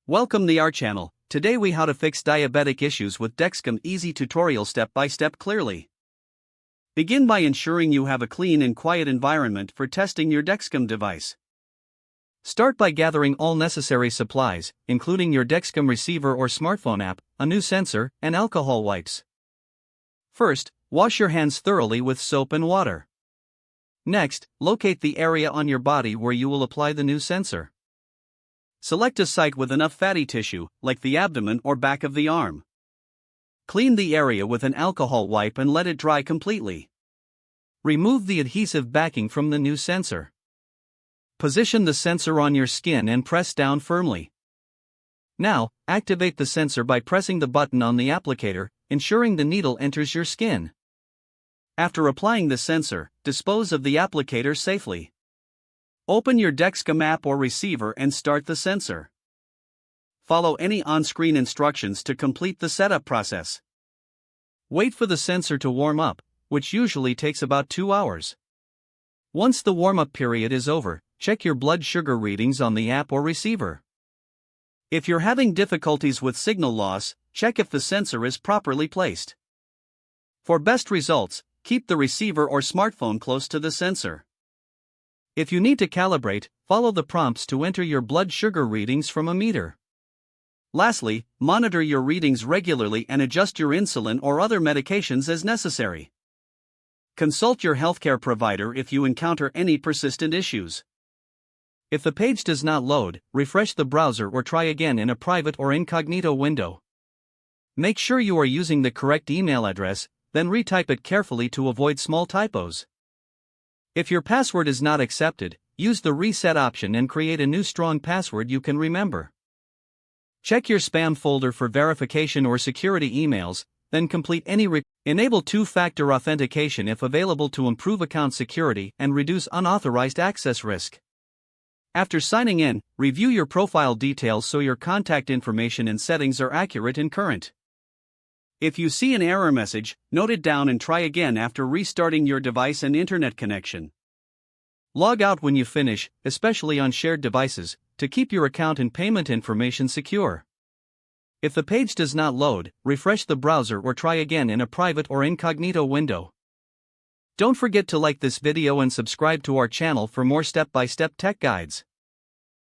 Welcome to our channel. Today we how to fix diabetic issues with Dexcom easy tutorial step by step clearly. Begin by ensuring you have a clean and quiet environment for testing your Dexcom device. Start by gathering all necessary supplies, including your Dexcom receiver or smartphone app, a new sensor, and alcohol wipes. First, wash your hands thoroughly with soap and water. Next, locate the area on your body where you will apply the new sensor. Select a site with enough fatty tissue, like the abdomen or back of the arm. Clean the area with an alcohol wipe and let it dry completely. Remove the adhesive backing from the new sensor. Position the sensor on your skin and press down firmly. Now, activate the sensor by pressing the button on the applicator, ensuring the needle enters your skin. After applying the sensor, dispose of the applicator safely. Open your Dexcom app or receiver and start the sensor. Follow any on-screen instructions to complete the setup process. Wait for the sensor to warm up, which usually takes about 2 hours. Once the warm-up period is over, check your blood sugar readings on the app or receiver. If you're having difficulties with signal loss, check if the sensor is properly placed. For best results, keep the receiver or smartphone close to the sensor. If you need to calibrate, follow the prompts to enter your blood sugar readings from a meter. Lastly, monitor your readings regularly and adjust your insulin or other medications as necessary. Consult your healthcare provider if you encounter any persistent issues. If the page does not load, refresh the browser or try again in a private or incognito window. Make sure you are using the correct email address, then retype it carefully to avoid small typos. If your password is not accepted, use the reset option and create a new strong password you can remember. Check your spam folder for verification or security emails, then complete any Enable two-factor authentication if available to improve account security and reduce unauthorized access risk. After signing in, review your profile details so your contact information and settings are accurate and current. If you see an error message, note it down and try again after restarting your device and internet connection. Log out when you finish, especially on shared devices, to keep your account and payment information secure. If the page does not load, refresh the browser or try again in a private or incognito window. Don't forget to like this video and subscribe to our channel for more step-by-step tech guides.